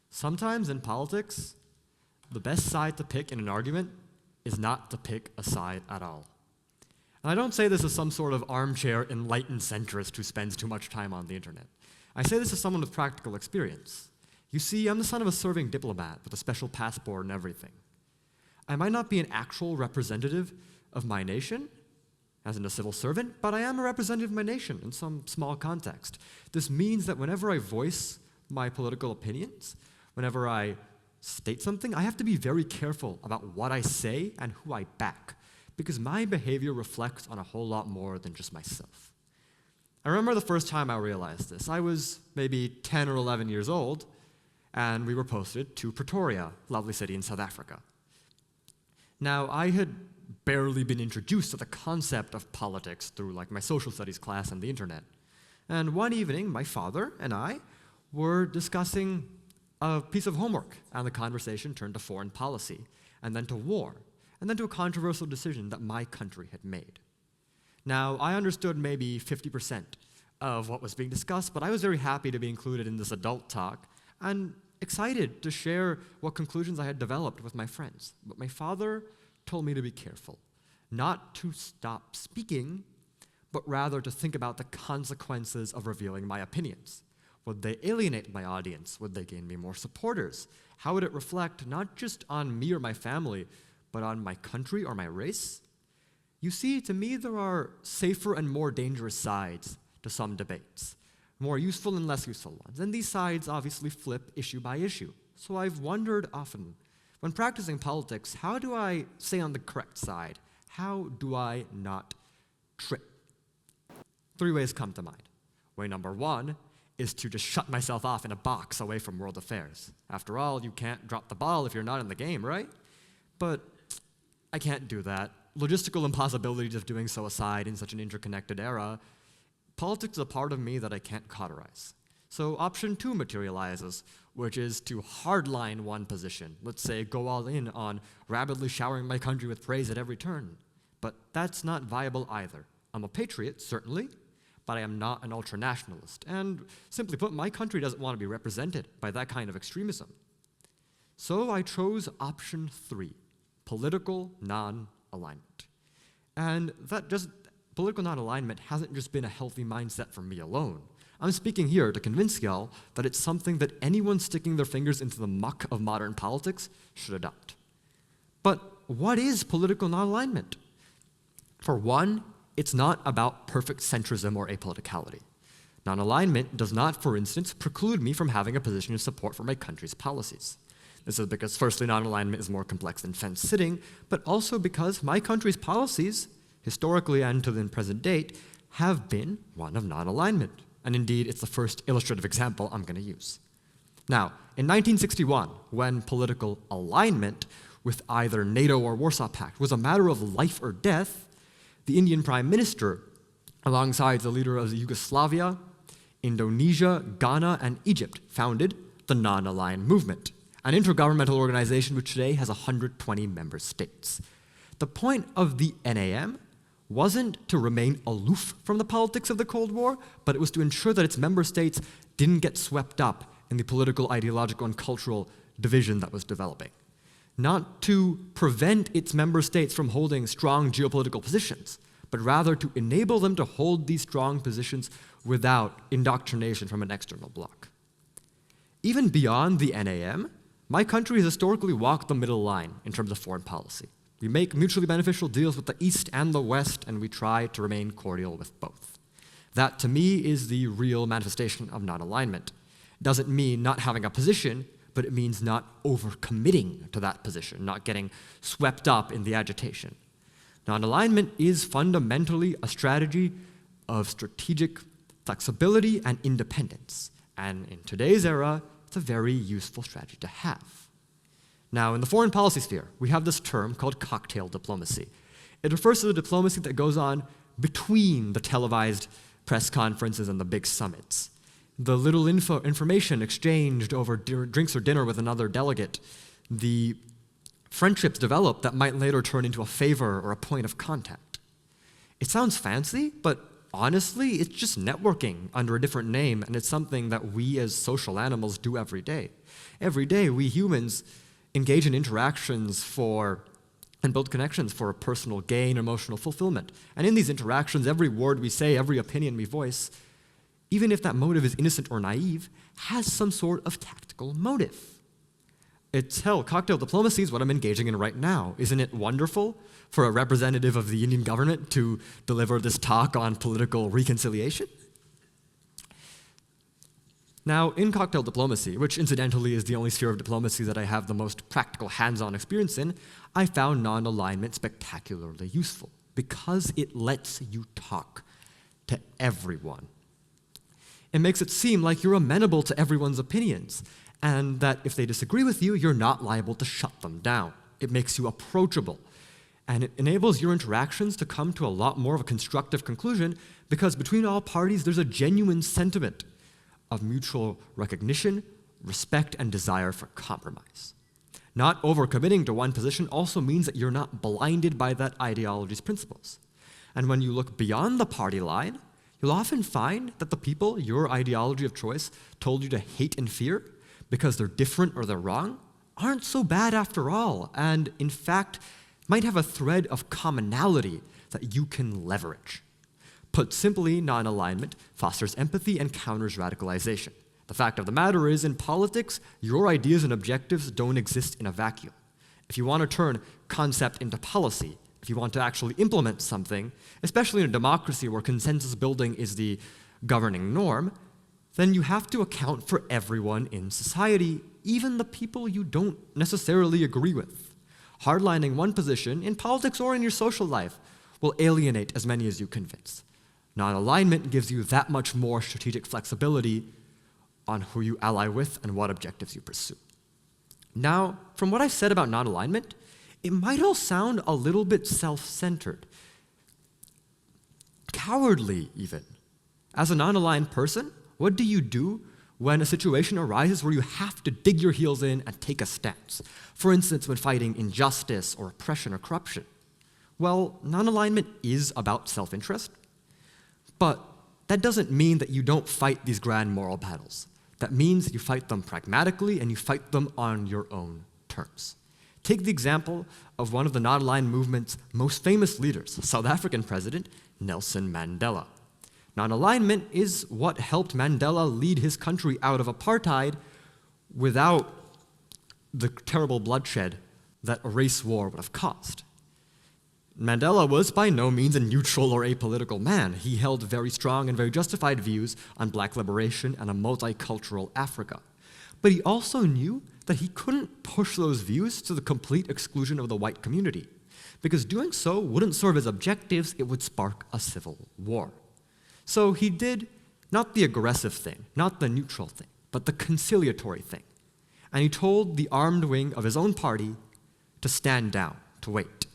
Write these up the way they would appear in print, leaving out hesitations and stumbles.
Sometimes in politics, the best side to pick in an argument is not to pick a side at all. And I don't say this as some sort of armchair enlightened centrist who spends too much time on the internet. I say this as someone with practical experience. You see, I'm the son of a serving diplomat with a special passport and everything. I might not be an actual representative of my nation, as in a civil servant, but I am a representative of my nation in some small context. This means that whenever I voice my political opinions, whenever I state something, I have to be very careful about what I say and who I back, because my behavior reflects on a whole lot more than just myself. I remember the first time I realized this. I was maybe 10 or 11 years old, and we were posted to Pretoria, lovely city in South Africa. Now, I had barely been introduced to the concept of politics through my social studies class and the internet. And one evening, my father and I were discussing a piece of homework, and the conversation turned to foreign policy, and then to war, and then to a controversial decision that my country had made. Now, I understood maybe 50% of what was being discussed, but I was very happy to be included in this adult talk, and excited to share what conclusions I had developed with my friends. But my father told me to be careful, not to stop speaking, but rather to think about the consequences of revealing my opinions. Would they alienate my audience? Would they gain me more supporters? How would it reflect not just on me or my family, but on my country or my race? You see, to me, there are safer and more dangerous sides to some debates, more useful and less useful ones. And these sides obviously flip issue by issue. So I've wondered often, when practicing politics, how do I stay on the correct side? How do I not trip? 3 ways come to mind. Way number 1 is to just shut myself off in a box away from world affairs. After all, you can't drop the ball if you're not in the game, right? But I can't do that. Logistical impossibilities of doing so aside in such an interconnected era, politics is a part of me that I can't cauterize. So option 2 materializes, which is to hardline one position. Let's say go all in on rapidly showering my country with praise at every turn. But that's not viable either. I'm a patriot, certainly, but I am not an ultranationalist. And simply put, my country doesn't want to be represented by that kind of extremism. So I chose option 3, political non-alignment. And political non-alignment hasn't just been a healthy mindset for me alone. I'm speaking here to convince y'all that it's something that anyone sticking their fingers into the muck of modern politics should adopt. But what is political non-alignment? For one, it's not about perfect centrism or apoliticality. Non-alignment does not, for instance, preclude me from having a position of support for my country's policies. This is because, firstly, non-alignment is more complex than fence-sitting, but also because my country's policies, historically and to the present date, have been one of non-alignment. And indeed, it's the first illustrative example I'm going to use. Now, in 1961, when political alignment with either NATO or Warsaw Pact was a matter of life or death, the Indian Prime Minister, alongside the leader of Yugoslavia, Indonesia, Ghana, and Egypt, founded the Non-Aligned Movement, an intergovernmental organization which today has 120 member states. The point of the NAM wasn't to remain aloof from the politics of the Cold War, but it was to ensure that its member states didn't get swept up in the political, ideological, and cultural division that was developing. Not to prevent its member states from holding strong geopolitical positions, but rather to enable them to hold these strong positions without indoctrination from an external bloc. Even beyond the NAM, my country has historically walked the middle line in terms of foreign policy. We make mutually beneficial deals with the East and the West, and we try to remain cordial with both. That, to me, is the real manifestation of non-alignment. It doesn't mean not having a position, but it means not overcommitting to that position, not getting swept up in the agitation. Non-alignment is fundamentally a strategy of strategic flexibility and independence. And in today's era, it's a very useful strategy to have. Now, in the foreign policy sphere, we have this term called cocktail diplomacy. It refers to the diplomacy that goes on between the televised press conferences and the big summits. The little information exchanged over drinks or dinner with another delegate, the friendships developed that might later turn into a favor or a point of contact. It sounds fancy, but honestly, it's just networking under a different name, and it's something that we as social animals do every day. Every day, we humans engage in interactions and build connections for personal gain, emotional fulfillment. And in these interactions, every word we say, every opinion we voice, even if that motive is innocent or naive, has some sort of tactical motive. It's hell, cocktail diplomacy is what I'm engaging in right now. Isn't it wonderful for a representative of the Indian government to deliver this talk on political reconciliation? Now, in cocktail diplomacy, which incidentally is the only sphere of diplomacy that I have the most practical hands-on experience in, I found non-alignment spectacularly useful because it lets you talk to everyone. It makes it seem like you're amenable to everyone's opinions, and that if they disagree with you, you're not liable to shut them down. It makes you approachable, and it enables your interactions to come to a lot more of a constructive conclusion because between all parties, there's a genuine sentiment of mutual recognition, respect, and desire for compromise. Not overcommitting to one position also means that you're not blinded by that ideology's principles. And when you look beyond the party line, you'll often find that the people your ideology of choice told you to hate and fear because they're different or they're wrong aren't so bad after all, and in fact might have a thread of commonality that you can leverage. Put simply, non-alignment fosters empathy and counters radicalization. The fact of the matter is, in politics, your ideas and objectives don't exist in a vacuum. If you want to turn concept into policy, if you want to actually implement something, especially in a democracy where consensus building is the governing norm, then you have to account for everyone in society, even the people you don't necessarily agree with. Hardlining one position, in politics or in your social life, will alienate as many as you convince. Non-alignment gives you that much more strategic flexibility on who you ally with and what objectives you pursue. Now, from what I've said about non-alignment, it might all sound a little bit self-centered, cowardly even. As a non-aligned person, what do you do when a situation arises where you have to dig your heels in and take a stance? For instance, when fighting injustice or oppression or corruption. Well, non-alignment is about self-interest, but that doesn't mean that you don't fight these grand moral battles. That means you fight them pragmatically and you fight them on your own terms. Take the example of one of the non-aligned movement's most famous leaders, South African President Nelson Mandela. Non-alignment is what helped Mandela lead his country out of apartheid without the terrible bloodshed that a race war would have caused. Mandela was by no means a neutral or apolitical man. He held very strong and very justified views on black liberation and a multicultural Africa. But he also knew that he couldn't push those views to the complete exclusion of the white community, because doing so wouldn't serve his objectives, it would spark a civil war. So he did not the aggressive thing, not the neutral thing, but the conciliatory thing. And he told the armed wing of his own party to stand down, to wait.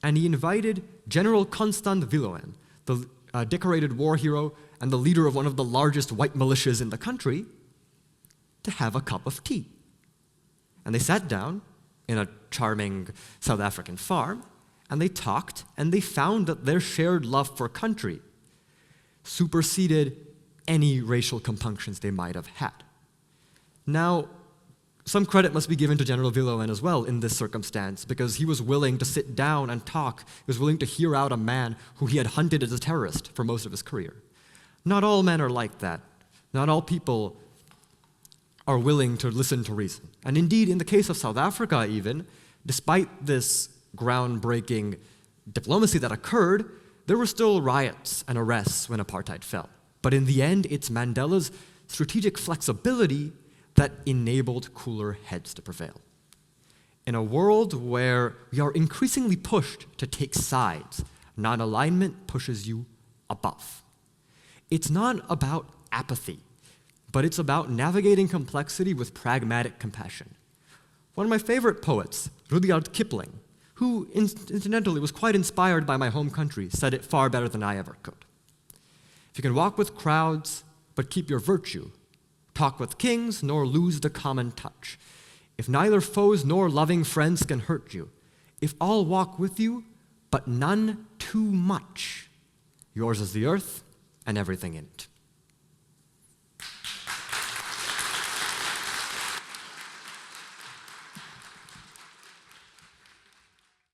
And he invited General Constant Viljoen, the decorated war hero and the leader of one of the largest white militias in the country, to have a cup of tea. And they sat down in a charming South African farm, and they talked, and they found that their shared love for country superseded any racial compunctions they might have had. Now, some credit must be given to General Viljoen as well in this circumstance, because he was willing to sit down and talk. He was willing to hear out a man who he had hunted as a terrorist for most of his career. Not all men are like that. Not all people are willing to listen to reason. And indeed, in the case of South Africa even, despite this groundbreaking diplomacy that occurred, there were still riots and arrests when apartheid fell. But in the end, it's Mandela's strategic flexibility that enabled cooler heads to prevail. In a world where we are increasingly pushed to take sides, non-alignment pushes you above. It's not about apathy, but it's about navigating complexity with pragmatic compassion. One of my favorite poets, Rudyard Kipling, who incidentally was quite inspired by my home country, said it far better than I ever could. If you can walk with crowds, but keep your virtue, talk with kings, nor lose the common touch. If neither foes nor loving friends can hurt you, if all walk with you, but none too much, yours is the earth, and everything in it.